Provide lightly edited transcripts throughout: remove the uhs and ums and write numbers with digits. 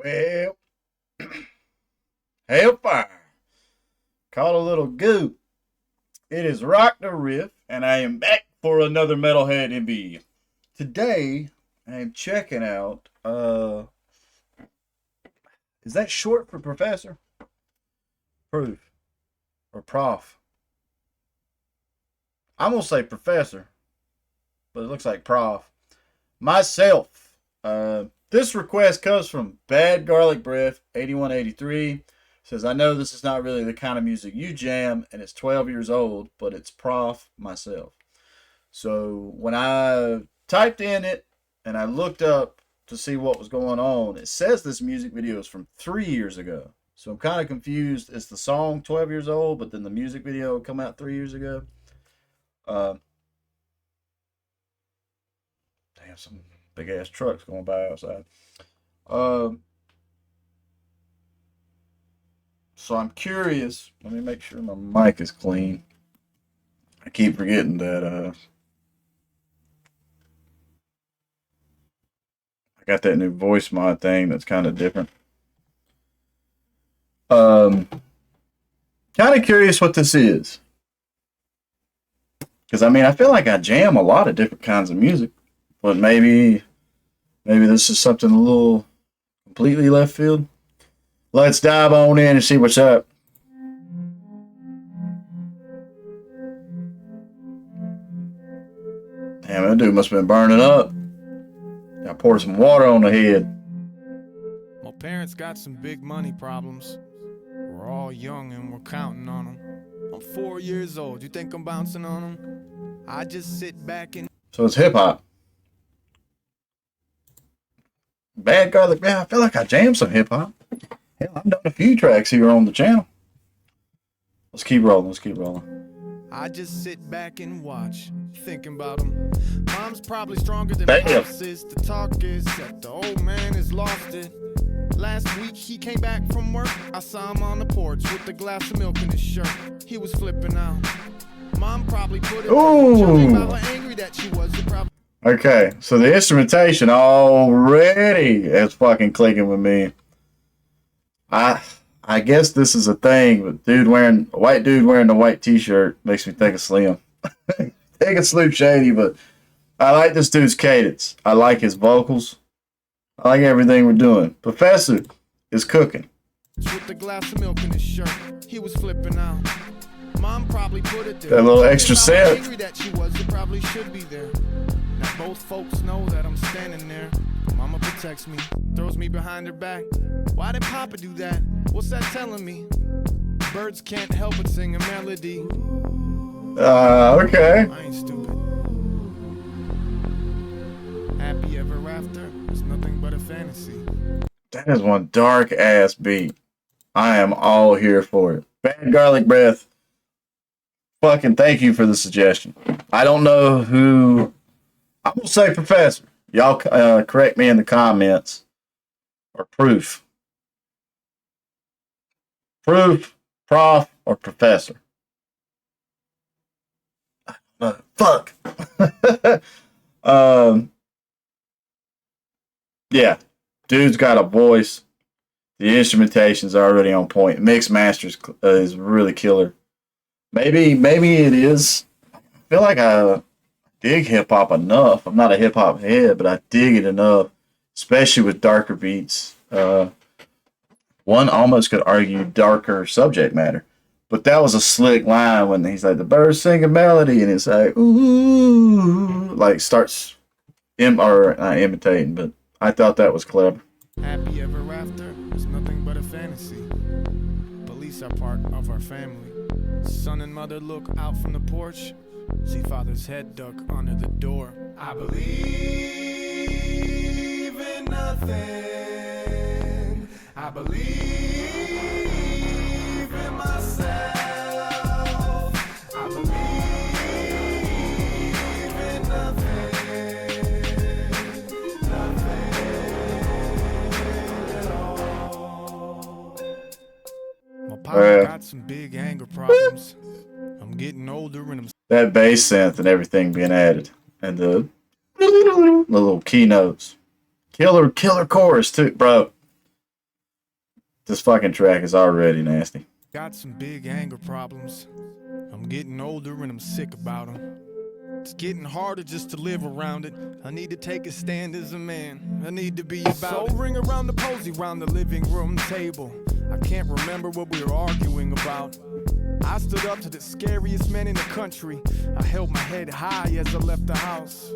Well, hellfire. Caught a little goo. It is RockdaRiff, and I am back for another Metalhead Envy. Today, I am checking out, is that short for Professor? Proof. Or Prof. I'm going to say Professor, but it looks like Prof. Myself. This request comes from Bad Garlic Breath 8183. Says, I know this is not really the kind of music you jam, and it's 12 years old, but it's Prof myself. So when I typed in it and I looked up to see what was going on, it says this music video is from 3 years ago. So I'm kind of confused. Is the song 12 years old, but then the music video come out 3 years ago? Damn, some big ass trucks going by outside. So I'm curious. Let me make sure my mic is clean. I keep forgetting that I got that new voice mod thing that's kind of different. Kind of curious what this is. Because I mean, I feel like I jam a lot of different kinds of music, but maybe this is something a little completely left field. Let's dive on in and see what's up. Damn, that dude must have been burning up. I poured some water on the head. My parents got some big money problems. We're all young and we're counting on them. I'm 4 years old. You think I'm bouncing on them? I just sit back and... So it's hip-hop. Bad Garlic, man, I feel like I jammed some hip-hop. Hell, I've done a few tracks here on the channel. Let's keep rolling. I just sit back and watch, thinking about them. Mom's probably stronger than Damn. Pops is. The talk is that the old man has lost it. Last week he came back from work. I saw him on the porch with a glass of milk in his shirt. He was flipping out. Mom probably put it Ooh. about how angry that she was. Okay, so the instrumentation already is fucking clicking with me. I guess this is a thing, but a white dude wearing a white t-shirt makes me think of Slim. Think of Slim Shady, but I like this dude's cadence. I like his vocals. I like everything we're doing. Professor is cooking. With the glass of milk in his shirt, he was flipping out. Mom probably put it there. That little extra set. Angry that she was, it probably should be there. Now both folks know that I'm standing there. Mama protects me, throws me behind her back. Why did Papa do that? What's that telling me? Birds can't help but sing a melody. Okay. I ain't stupid. Happy ever after is nothing but a fantasy. That is one dark ass beat. I am all here for it. Bad Garlic Breath. Fucking thank you for the suggestion. I don't know who. I'm gonna say Professor. Y'all correct me in the comments. Or Proof. Proof, Prof, or Professor. Fuck. Yeah. Dude's got a voice. The instrumentation's already on point. Mix masters is really killer. Maybe it is. I feel like I dig hip hop enough. I'm not a hip hop head, but I dig it enough, especially with darker beats. One almost could argue darker subject matter, but that was a slick line when he's like, the birds sing a melody, and it's like, ooh, like starts not imitating, but I thought that was clever. Happy ever after is nothing but a fantasy. Police are part of our family. Son and mother look out from the porch, see father's head duck under the door. I believe in nothing. I believe in myself. I believe in nothing. Nothing at all. My papa got some big anger problems. I'm getting older and I'm... That bass synth and everything being added. And the little keynotes. Killer chorus too, bro. This fucking track is already nasty. Got some big anger problems. I'm getting older and I'm sick about them. It's getting harder just to live around it. I need to take a stand as a man. I need to be about so it. Ring around the posy round the living room table. I can't remember what we were arguing about. I stood up to the scariest man in the country. I held my head high as I left the house.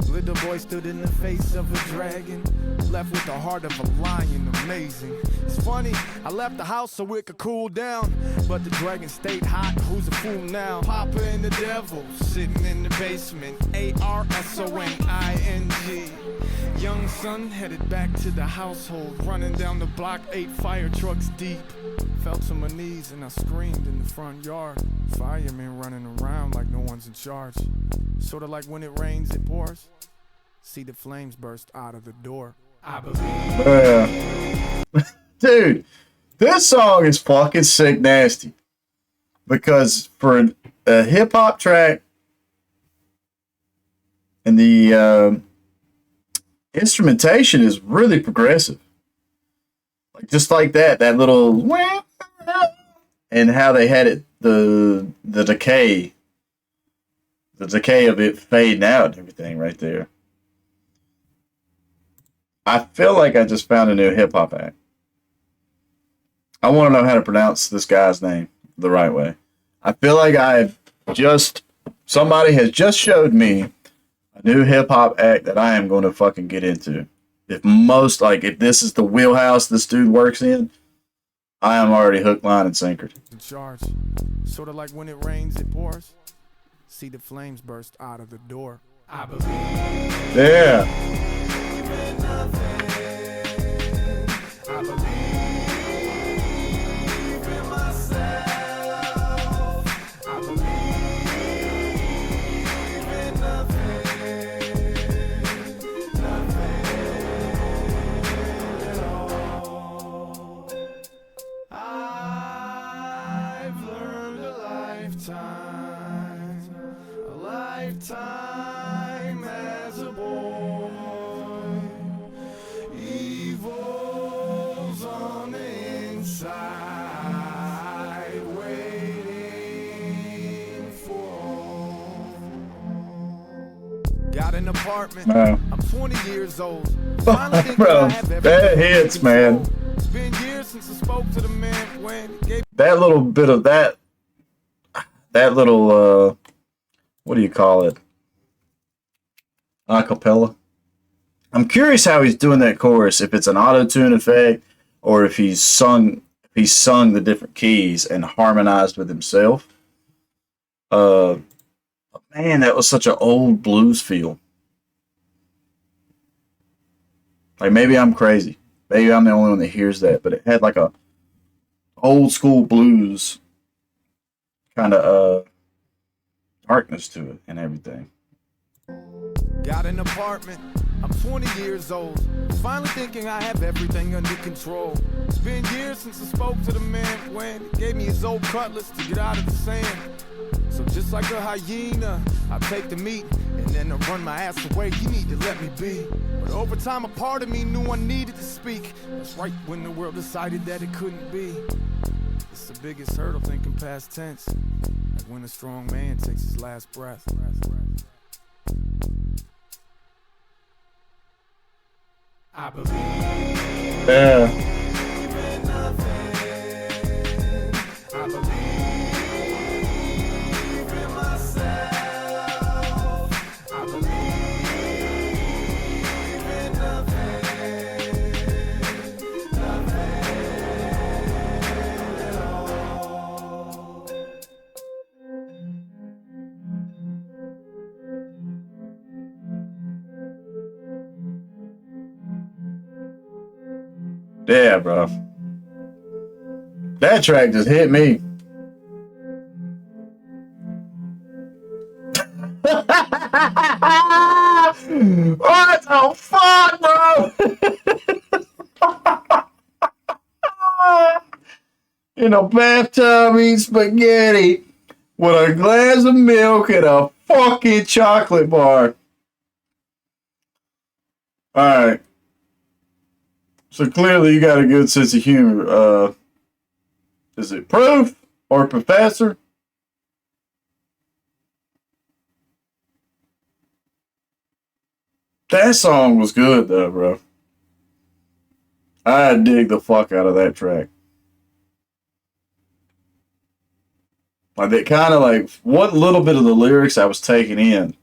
Little boy stood in the face of a dragon, left with the heart of a lion, amazing. It's funny, I left the house so it could cool down, but the dragon stayed hot, who's a fool now? Papa and the devil, sitting in the basement, ARSONING. Young son headed back to the household, running down the block, 8 fire trucks deep. Fell to my knees and I screamed in the front yard. Firemen running around like no one's in charge. Sorta like when it rains, it pours. See the flames burst out of the door. I believe. Dude, this song is fucking sick nasty. Because for a hip hop track and the instrumentation is really progressive. Like just like that little and how they had it, the decay of it fading out and everything right there. I feel like I just found a new hip hop act. I want to know how to pronounce this guy's name the right way. I feel like somebody has just showed me a new hip hop act that I am going to fucking get into. If this is the wheelhouse this dude works in, I am already hook, line, and sinker. In charge. Sort of like when it rains, it pours. See the flames burst out of the door. I believe. Yeah. I believe in myself. I believe in nothing at all. I've learned a lifetime as a boy. Evil's on the inside, waiting for. Got an apartment. Wow. I'm 20 years old. Bro, that hits, man. It's been years since I spoke to the man when he gave That little bit of that little what do you call it? Acapella. I'm curious how he's doing that chorus, if it's an auto-tune effect or if he's sung the different keys and harmonized with himself. Man, that was such an old blues feel. Like maybe I'm crazy. Maybe I'm the only one that hears that, but it had like a old school blues kind of darkness to it and everything. Got an apartment. I'm 20 years old. Finally thinking I have everything under control. It's been years since I spoke to the man when he gave me his old cutlass to get out of the sand. So just like a hyena, I take the meat and then I run my ass away. You need to let me be. But over time, a part of me knew I needed to speak. That's right when the world decided that it couldn't be. It's the biggest hurdle thinking past tense. Like when a strong man takes his last breath. I believe. Yeah. In nothing. I believe in myself. I believe in nothing at all. Yeah, bro. That track just hit me. What the fuck, bro? In a bathtub eating spaghetti with a glass of milk and a fucking chocolate bar. Alright. So clearly you got a good sense of humor. Is it Proof or Professor? That song was good though, bro. I dig the fuck out of that track. Like that kind of like what little bit of the lyrics I was taking in.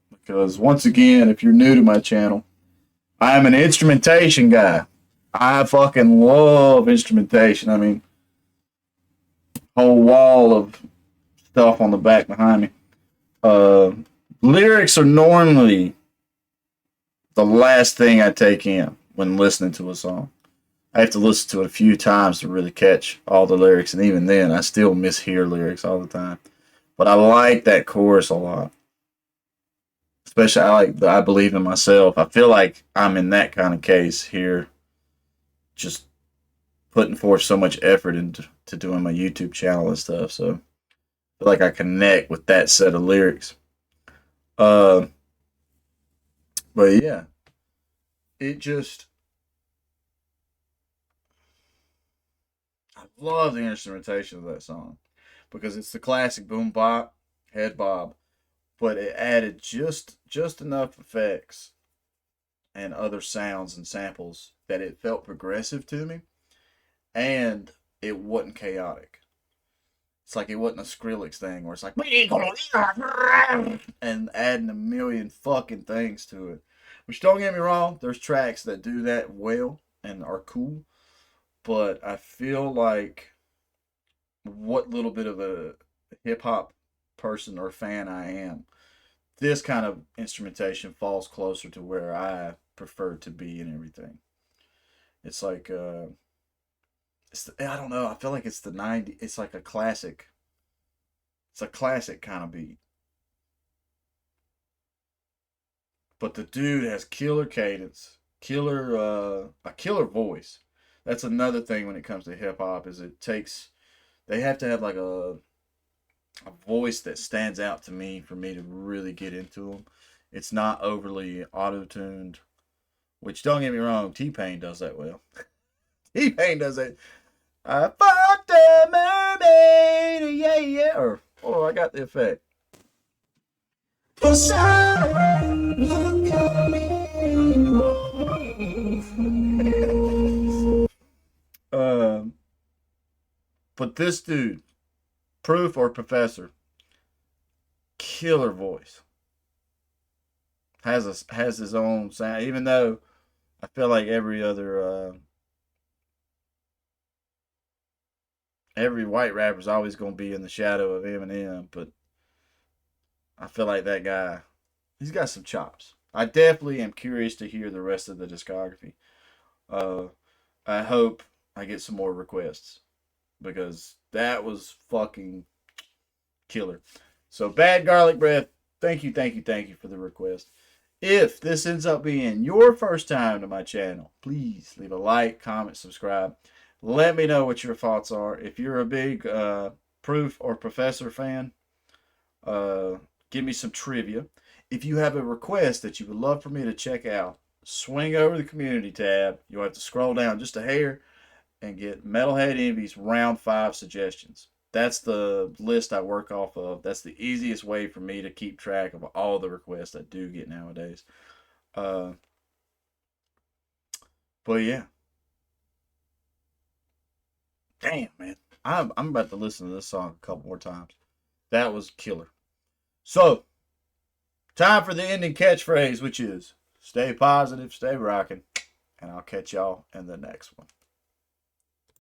Because once again, if you're new to my channel, I'm an instrumentation guy. I fucking love instrumentation. I mean, whole wall of stuff on the back behind me. Uh, Lyrics are normally the last thing I take in when listening to a song. I have to listen to it a few times to really catch all the lyrics, and even then, I still mishear lyrics all the time. But I like that chorus a lot. Especially, I like the "I believe in myself." I feel like I'm in that kind of case here, just putting forth so much effort into doing my YouTube channel and stuff. So I feel like I connect with that set of lyrics. Uh, but yeah, it just I love the instrumentation of that song because it's the classic boom bop head bob, but it added just enough effects and other sounds and samples that it felt progressive to me, and it wasn't chaotic. It's like it wasn't a Skrillex thing where it's like and adding a million fucking things to it. Which don't get me wrong, there's tracks that do that well and are cool, but I feel like what little bit of a hip hop person or fan I am, this kind of instrumentation falls closer to where I prefer to be and everything. It's like I don't know. I feel like it's the 90s. It's like a classic. It's a classic kind of beat. But the dude has killer cadence, killer a killer voice. That's another thing when it comes to hip hop is it takes they have to have like a voice that stands out to me for me to really get into them. It's not overly auto tuned, which don't get me wrong, T Pain does that well. T Pain does that. I fucked a mermaid, yeah, yeah. Or, oh, I got the effect. Um, but this dude, Proof or Professor, killer voice. Has his own sound. Even though I feel like every white rapper is always gonna be in the shadow of Eminem, but I feel like that guy, he's got some chops. I definitely am curious to hear the rest of the discography. Uh, I hope I get some more requests because that was fucking killer. So Bad Garlic Breath, thank you for the request. If this ends up being your first time to my channel, please leave a like, comment, subscribe. Let me know what your thoughts are. If you're a big Proof or Professor fan, uh, give me some trivia. If you have a request that you would love for me to check out, swing over the community tab. You'll have to scroll down just a hair and get Metalhead Envies round 5 suggestions. That's the list I work off of. That's the easiest way for me to keep track of all the requests I do get nowadays. Uh, but yeah, damn man, I'm about to listen to this song a couple more times. That was killer. So, time for the ending catchphrase, which is stay positive, stay rocking, and I'll catch y'all in the next one.